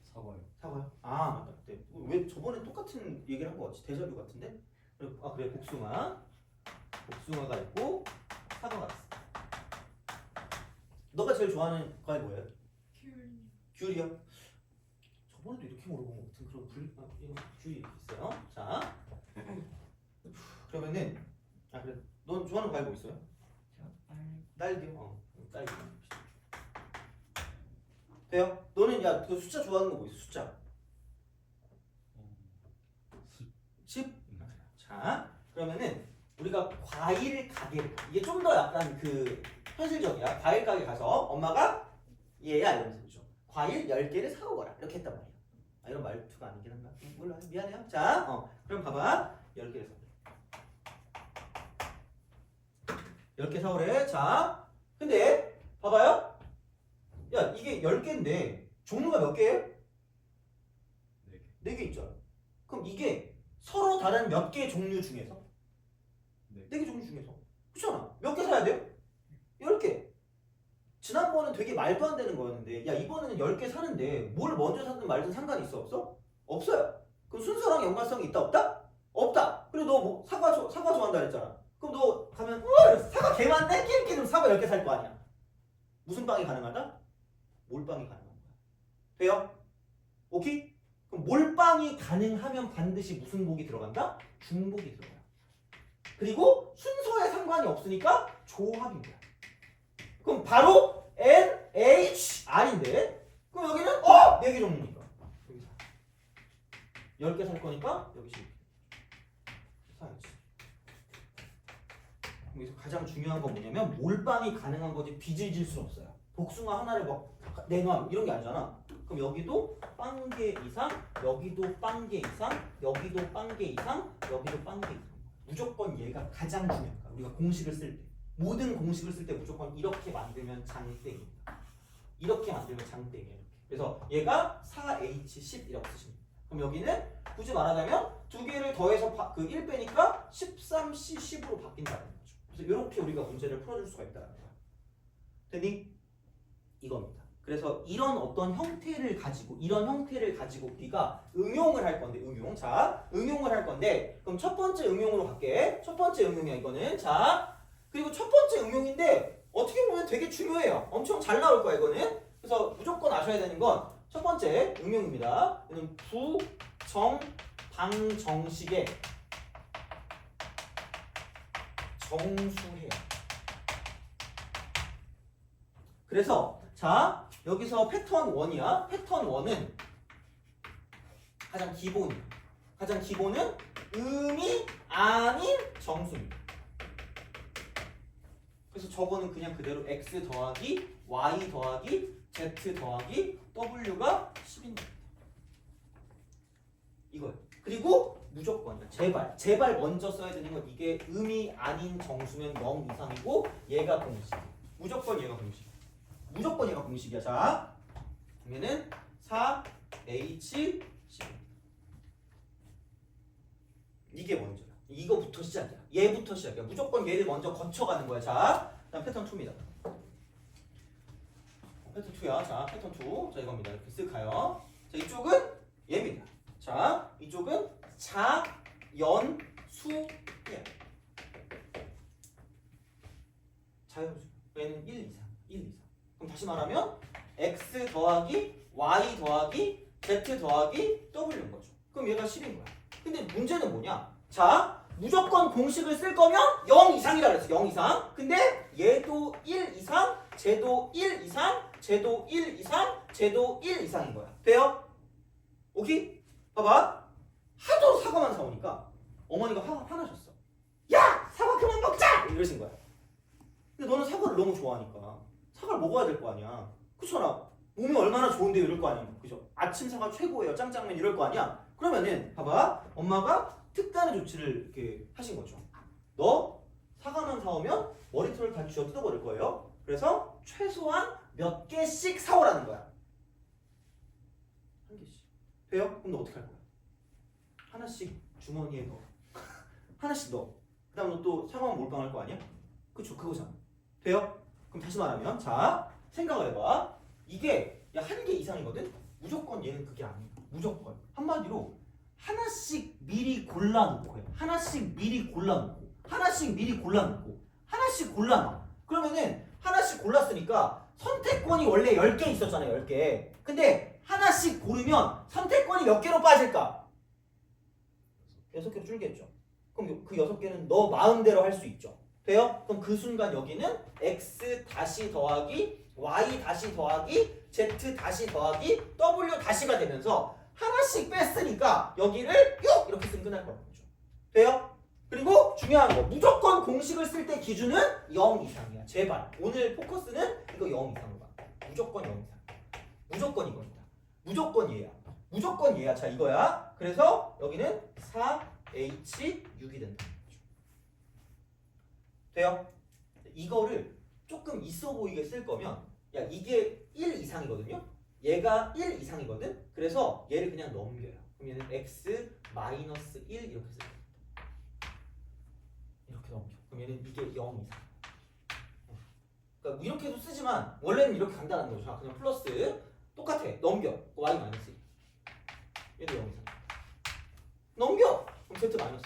사과요. 사과요? 아 맞다. 그때 왜 저번에 똑같은 얘기를 한 거 같지? 데자뷰 같은데? 그래 복숭아가 있고 사과가 있어. 너가 제일 좋아하는 과일 뭐예요? 귤이요. 저번에도 이렇게 물어본 것 같은 그런 이런 귤이 있어요. 자 그러면은 그래 넌 좋아하는 과일 뭐 있어요? 딸기요. 딸기. 돼요? 너는 그 숫자 좋아하는 거 뭐 있어? 숫자. 10? 자 그러면은 우리가 과일 가게를 이게 좀 더 약간 그 현실적이야. 과일 가게 가서 엄마가 얘야 이러면서 그죠? 과일 10개를 사오거라 이렇게 했단 말이야. 이런 말투가 아니긴 한가? 몰라 미안해요. 자 그럼 봐봐 10개를 사오래. 10개 사오래. 자 근데 봐봐요. 야 이게 10개인데 종류가 몇 개예요? 4개 있죠. 그럼 이게 서로 다른 몇 개의 종류 중에서 4개 종류 중에서 그렇잖아. 몇 개 사야 돼요? 10개. 지난번은 되게 말도 안 되는 거였는데 야 이번에는 10개 사는데 뭘 먼저 사든 말든 상관이 있어 없어? 없어요. 그럼 순서랑 연관성이 있다 없다? 없다. 그리고 너 뭐 사과 좋아한다 그랬잖아. 그럼 너 가면 사과 개 많네? 끼리끼리 사과 10개 살 거 아니야. 무슨 빵이 가능하다? 몰빵이 가능한 거야. 돼요? 오케이? 그럼 몰빵이 가능하면 반드시 무슨 복이 들어간다? 중복이 들어가요. 그리고 순서에 상관이 없으니까 조합인 거야. 그럼 바로 NHR인데 그럼 여기는 4개 종류니까 여기 10개 살 거니까 여기 10개 사야지. 여기서 가장 중요한 건 뭐냐면 몰빵이 가능한 거지 빚을 질 수는 없어요. 복숭아 하나를 막 내놔 이런 게 아니잖아. 그럼 여기도 빵개 이상, 여기도 빵개 이상, 여기도 빵개 이상, 여기도 빵개 이상. 무조건 얘가 가장 중요한 거야. 우리가 공식을 쓸 때. 모든 공식을 쓸 때 무조건 이렇게 만들면 장땡입니다. 이렇게 만들면 장땡이에요. 그래서 얘가 4H10 이라고 쓰시면 됩니다. 그럼 여기는 굳이 말하자면 2개를 더해서 그 1 빼니까 13C10으로 바뀐다는 거죠. 그래서 이렇게 우리가 문제를 풀어줄 수가 있다는 거야. 됐니? 이겁니다. 그래서 이런 어떤 형태를 가지고 우리가 응용을 할 건데 응용을 할 건데 그럼 첫 번째 응용으로 갈게. 첫 번째 응용이야 이거는. 자 그리고 첫 번째 응용인데 어떻게 보면 되게 중요해요. 엄청 잘 나올 거야 이거는. 그래서 무조건 아셔야 되는 건 첫 번째 응용입니다. 이는 부정방정식의 정수해요. 그래서 자 여기서 패턴 1이야. 패턴 1은 가장 기본이야. 가장 기본은 음이 아닌 정수입니다. 그래서 저거는 그냥 그대로 x 더하기 y 더하기 z 더하기 w가 10입니다. 이거예요. 그리고 무조건이야. 제발 먼저 써야 되는 건 이게 음이 아닌 정수면 0 이상이고 얘가 공식. 무조건 얘가 공식. 무조건 얘가 공식이야. 자, 그러면은 4H10. 이게 먼저야. 이거부터 시작이야. 얘부터 시작이야. 무조건 얘를 먼저 거쳐가는 거야. 자, 다음 패턴 2입니다. 패턴 2야. 자, 패턴 2. 자, 이겁니다. 이렇게 쓱 가요. 자, 이쪽은 얘입니다. 자, 이쪽은 자연수야. 자연수. 얘는 1 이상. 1 이상. 그럼 다시 말하면 x 더하기 y 더하기 z 더하기 w인 거죠. 그럼 얘가 10인 거야. 근데 문제는 뭐냐? 자, 무조건 공식을 쓸 거면 0 이상이라 그랬어. 0 이상. 근데 얘도 1 이상, 쟤도 1 이상, 쟤도 1 이상, 쟤도 1 이상인 거야. 돼요? 오케이? 봐봐. 하도 사과만 사오니까 어머니가 화나셨어. 야! 사과 그만 먹자! 이러신 거야. 근데 너는 사과를 너무 좋아하니까 사과를 먹어야 될 거 아니야. 그렇잖아. 몸이 얼마나 좋은데 이럴 거 아니야. 그죠? 아침 사과 최고예요. 짱짱맨 이럴 거 아니야. 그러면은 봐봐. 엄마가 특단의 조치를 이렇게 하신 거죠. 너 사과만 사오면 머리털을 다 쥐어 뜯어버릴 거예요. 그래서 최소한 몇 개씩 사오라는 거야. 한 개씩. 돼요? 그럼 너 어떻게 할 거야? 하나씩 주머니에 넣어. 하나씩 넣어. 그 다음 너 또 사과만 몰빵할 거 아니야? 그쵸? 그거잖아. 돼요? 그럼 다시 말하면 자 생각을 해봐. 이게 야 한 개 이상이거든? 무조건 얘는 그게 아니야. 무조건. 한마디로 하나씩 미리 골라놓고 해. 하나씩 미리 골라놓고 하나씩 미리 골라놓고 하나씩 골라놔. 그러면은 하나씩 골랐으니까 선택권이 원래 10개 있었잖아요. 10개. 근데 하나씩 고르면 선택권이 몇 개로 빠질까? 6개로 줄겠죠. 그럼 그 6개는 너 마음대로 할 수 있죠. 돼요? 그럼 그 순간 여기는 x 다시 더하기 y 다시 더하기 z 다시 더하기 w 다시가 되면서 하나씩 뺐으니까 여기를 쭉 이렇게 쓰면 끝날 거라는 거죠. 돼요? 그리고 중요한 거 무조건 공식을 쓸 때 기준은 0 이상이야. 제발 오늘 포커스는 이거 0 이상으로 가. 무조건 0 이상. 무조건 이겁니다. 무조건 얘야. 무조건 얘야. 자 이거야. 그래서 여기는 4H6이 된다. 돼요? 이거를 조금 있어 보이게 쓸 거면 야 이게 1 이상이거든요? 얘가 1 이상이거든? 그래서 얘를 그냥 넘겨요. 그럼 얘는 x 마이너스 1 이렇게 쓸 겁니다. 이렇게 넘겨. 그럼 얘는 이게 0 이상. 그러니까 이렇게도 쓰지만 원래는 이렇게 간다는 거죠. 자, 그냥 플러스 똑같아. 넘겨. y 마이너스 1. 얘도 0 이상. 넘겨. 그럼 z 마이너스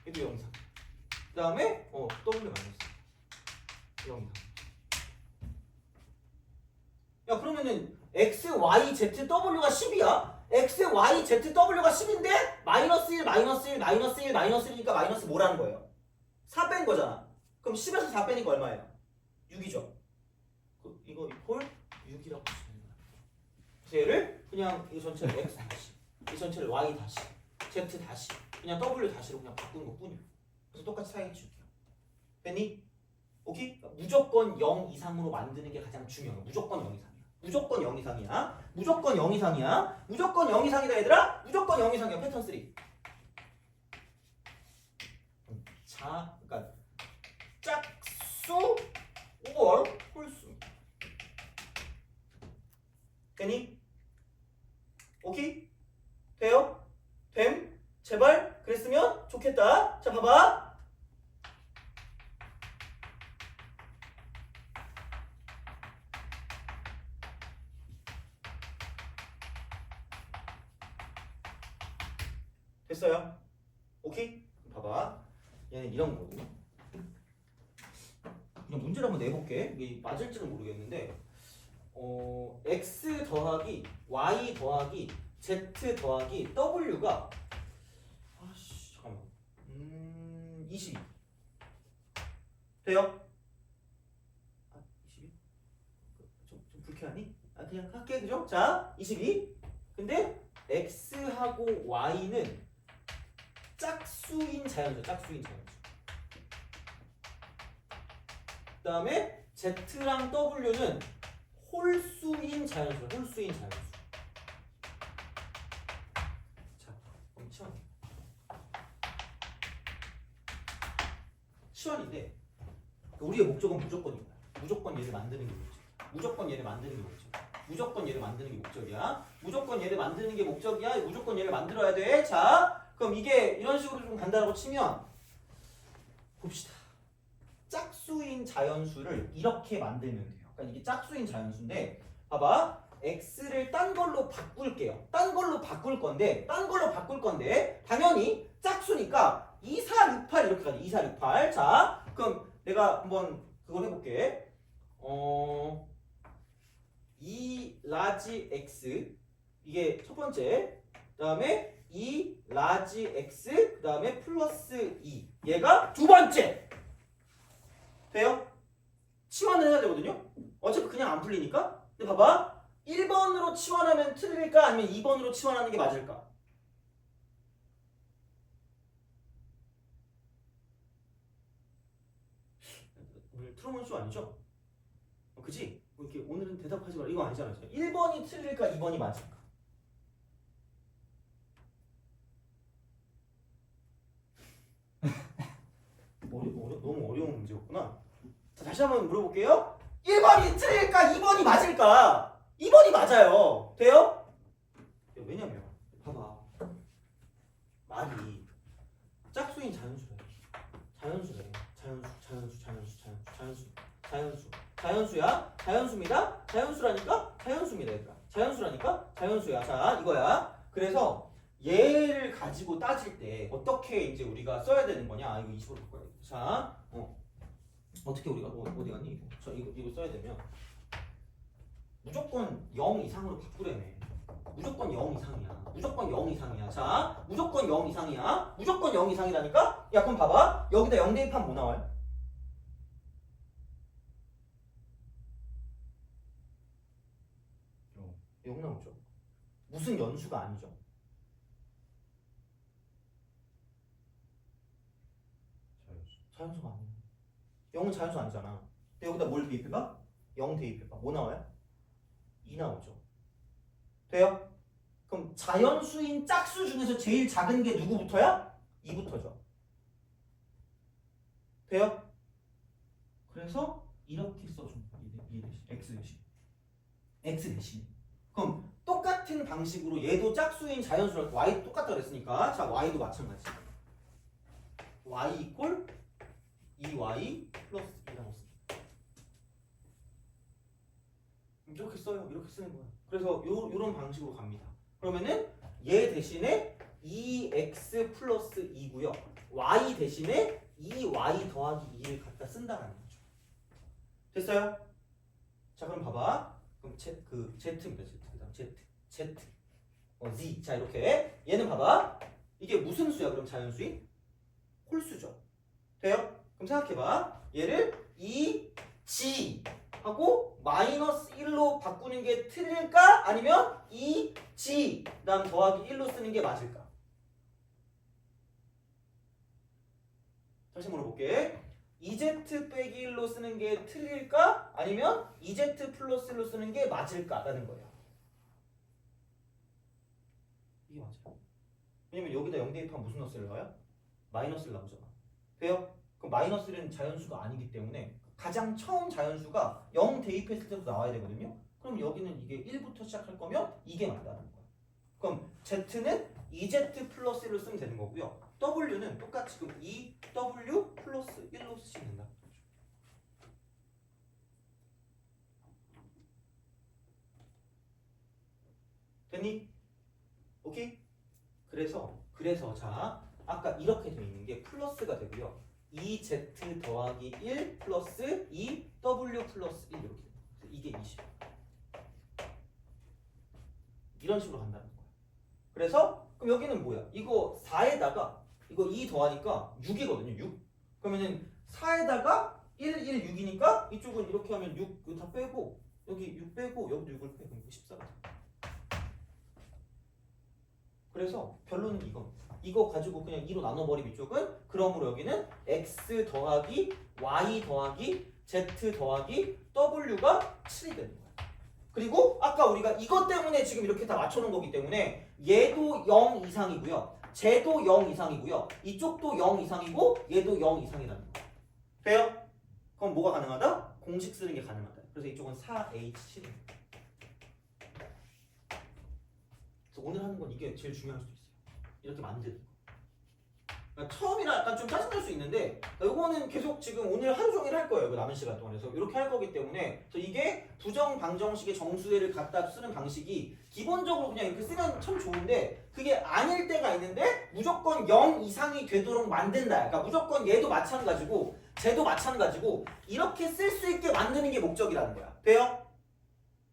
1. 얘도 0 이상. 그 다음에 w 마이너스 0 이상. 야 그러면은 x, y, z, w가 10이야? x, y, z, w가 10인데 마이너스 1, 마이너스 1, 마이너스 1, 마이너스 1이니까 마이너스 뭐라는 거예요? 4 뺀 거잖아. 그럼 10에서 4 빼니까 얼마예요? 6이죠. 이거 이퀄 6이라고 보시면 돼요. 그래서 얘를 그냥 이 전체를 x 다시, 이 전체를 y 다시, z 다시, 그냥 w 다시로 그냥 바꾸는 것 뿐이야. 그래서 똑같이 사이에 줄게요. 됐니? 오케이? 그러니까 무조건 0 이상으로 만드는 게 가장 중요해. 무조건 0 이상이야. 무조건 0 이상이야. 무조건 0 이상이야. 무조건 0 이상이다 얘들아. 무조건 0 이상이야. 패턴 3. 자, 그러니까 짝수 or 홀수. 되니? 오케이? 돼요? 됨? 제발 그랬으면 좋겠다. 자 봐봐. 됐어요? 오케이? 봐봐. 얘는 이런 거거든요. 그럼 문제를 한번 내볼게. 이게 맞을지는 모르겠는데 x 더하기 y 더하기 z 더하기 w가 아씨 잠깐만 22 돼요? 22? 좀 불쾌하니? 그냥 할게 그죠? 자 22 근데 x하고 y는 짝수인 자연수 짝수인 자연수 그 다음에 z랑 w는 홀수인 자연수 홀수인 자연수 자 그럼 치환인데 우리의 목적은 무조건입니다. 무조건 얘를 만드는 게 목적. 무조건 얘를 만드는 게 목적. 무조건 얘를 만드는 게 목적이야. 무조건 얘를 만드는 게 목적이야. 무조건 얘를 만들어야 돼. 자, 그럼 이게 이런 식으로 좀 간다라고 치면 봅시다. 짝수인 자연수를 이렇게 만들면 돼요. 그러니까 이게 짝수인 자연수인데 봐봐. x를 딴 걸로 바꿀게요. 딴 걸로 바꿀 건데 당연히 짝수니까 2, 4, 6, 8 이렇게 가죠. 2, 4, 6, 8. 자, 그럼 내가 한번 그걸 해볼게. 2 라지 x 이게 첫 번째. 그 다음에 2 라지 x 그 다음에 플러스 2 얘가 두 번째. 돼요? 치환을 해야 되거든요. 어차피 그냥 안 풀리니까. 근데 봐봐. 1번으로 치환하면 틀릴까? 아니면 2번으로 치환하는 게 맞을까? 오늘 트루먼 쇼 아니죠? 그지? 이렇게 오늘은 대답하지 마라. 이거 아니잖아. 1번이 틀릴까? 2번이 맞을까? 너무 어려운 문제였구나. 자, 다시 한번 물어볼게요. 1번이 틀릴까? 2번이 맞을까? 2번이 맞아요. 돼요? 왜냐면 봐봐. 말이 짝수인 자연수래. 자연수야. 자연수입니다. 자연수야. 자, 이거야. 그래서 얘를 가지고 따질 때 어떻게 이제 우리가 써야 되는 거냐? 이거 20으로 바꿔야 돼. 자, 어떻게 우리가 어디 갔니? 이거 써야 되면 무조건 0 이상으로 바꾸려면 무조건 0 이상이야. 자, 무조건 0 이상이라니까? 야, 그럼 봐봐. 여기다 0 대입하면 뭐 나와요? 0 나오죠. 무슨 연수가 아니죠. 자연수가 아니에요. 0은 자연수 아니잖아. 근데 여기다 뭘 대입해봐? 0 대입해봐. 뭐 나와요? 2 나오죠. 돼요? 그럼 자연수인 짝수 중에서 제일 작은 게 누구부터야? 2부터죠. 돼요? 그래서 이렇게 써준 거야. 이 대신 x 대신. 그럼 똑같은 방식으로 얘도 짝수인 자연수를 y 똑같다 그랬으니까 자 y도 마찬가지. y 이꼴 2y 플러스 2라고 씁니다. 이렇게 써요. 이렇게 쓰는 거야. 그래서 요런 방식으로 갑니다. 그러면은 얘 대신에 2x 플러스 2고요. y 대신에 2y 더하기 2를 갖다 쓴다라는 거죠. 됐어요? 자, 그럼 봐봐. 그럼 z입니다. 그다음 z. z. 자, 이렇게 얘는 봐봐. 이게 무슨 수야? 그럼 자연수인? 홀수죠. 돼요? 그럼 생각해봐. 얘를 2g 하고 마이너스 1로 바꾸는 게 틀릴까? 아니면 2g 그다음 더하기 1로 쓰는 게 맞을까? 다시 물어볼게. 2z 빼기 1로 쓰는 게 틀릴까? 아니면 2z 플러스 1로 쓰는 게 맞을까? 라는 거예요. 이게 맞아요. 왜냐면 여기다 0 대입하면 무슨 값을 나와요? 마이너스를 나오잖아. 돼요? 그럼 마이너스 1은 자연수가 아니기 때문에 가장 처음 자연수가 0 대입했을 때부터 나와야 되거든요. 그럼 여기는 이게 1부터 시작할 거면 이게 맞다는 거야. 그럼 z는 2z 플러스 1로 쓰면 되는 거고요. w는 똑같이 그럼 2w 플러스 1로 쓰시면 된다. 됐니? 오케이? 그래서 자 아까 이렇게 돼 있는 게 플러스가 되고요. 2z 더하기 1 플러스 2w 플러스 1 이렇게. 이게 20. 이런 식으로 간다는 거야. 그래서 그럼 여기는 뭐야? 이거 4에다가 이거 2 더하니까 6이거든요. 6. 그러면은 4에다가 1, 1, 6이니까 이쪽은 이렇게 하면 6 이거 다 빼고 여기 6 빼고 여기도 6을 빼고 14가 돼. 그래서 결론은 이겁니다. 이거 가지고 그냥 2로 나눠버리면 이쪽은 그러므로 여기는 x 더하기 y 더하기 z 더하기 w가 7이 되는 거야. 그리고 아까 우리가 이것 때문에 지금 이렇게 다 맞춰놓은 거기 때문에 얘도 0 이상이고요. 쟤도 0 이상이고요. 이쪽도 0 이상이고 얘도 0 이상이라는 거야. 돼요? 그럼 뭐가 가능하다? 공식 쓰는 게 가능하다. 그래서 이쪽은 4H7입니다. 그래서 오늘 하는 건 이게 제일 중요할 수도 있어요. 이렇게 만드는 거. 그러니까 처음이라 약간 좀 짜증날 수 있는데 이거는 계속 지금 오늘 하루 종일 할 거예요. 남은 시간 동안. 그래서 이렇게 할 거기 때문에 그래서 이게 부정 방정식의 정수회를 갖다 쓰는 방식이 기본적으로 그냥 이렇게 쓰면 참 좋은데 그게 아닐 때가 있는데 무조건 0 이상이 되도록 만든다. 그러니까 무조건 얘도 마찬가지고 쟤도 마찬가지고 이렇게 쓸 수 있게 만드는 게 목적이라는 거야. 돼요?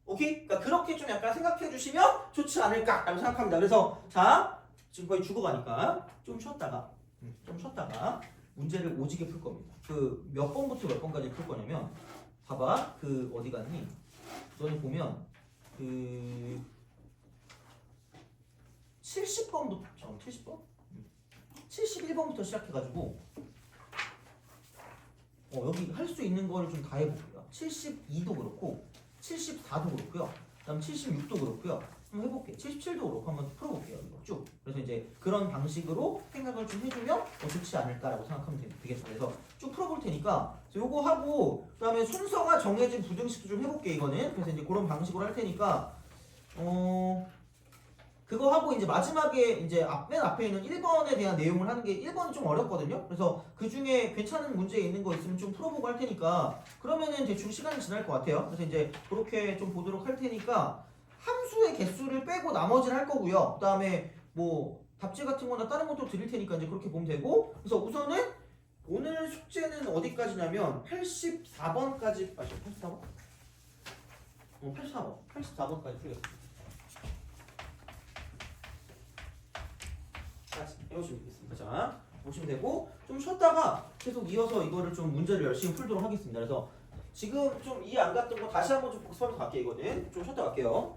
오케이? 그러니까 그렇게 좀 약간 생각해 주시면 좋지 않을까라고 생각합니다. 그래서 자 지금 거의 죽어가니까 좀 쉬었다가 문제를 오지게 풀 겁니다. 그 몇 번부터 몇 번까지 풀 거냐면 봐봐 그 어디 갔니? 너네 보면 그 70번부터 70번? 71번부터 시작해가지고 여기 할 수 있는 거를 좀 다 해볼게요. 72도 그렇고 74도 그렇고요. 그다음 76도 그렇고요. 한번 해볼게. 77도 그렇고 한번 풀어볼게요. 이거 쭉. 그래서 이제 그런 방식으로 생각을 좀 해주면 좋지 않을까라고 생각하면 되겠죠. 그래서 쭉 풀어볼 테니까 요거 하고 그다음에 순서가 정해진 부등식도 좀 해볼게 이거는. 그래서 이제 그런 방식으로 할 테니까 그거 하고 이제 마지막에 이제 맨 앞에 있는 1번에 대한 내용을 하는 게 1번이 좀 어렵거든요. 그래서 그 중에 괜찮은 문제 있는 거 있으면 좀 풀어보고 할 테니까 그러면은 대충 시간이 지날 것 같아요. 그래서 이제 그렇게 좀 보도록 할 테니까 함수의 개수를 빼고 나머지를 할 거고요. 그 다음에 뭐 답지 같은 거나 다른 것도 드릴 테니까 이제 그렇게 보면 되고 그래서 우선은 오늘 숙제는 어디까지냐면 84번까지 84번? 84번까지 풀겠습니다. 해보시면 되겠습니다. 자, 보시면 되고 좀 쉬었다가 계속 이어서 이거를 좀 문제를 열심히 풀도록 하겠습니다. 그래서 지금 좀 이해 안 갔던 거 다시 한번 좀 복습하면서 갈게요. 이거는 좀 쉬었다 갈게요.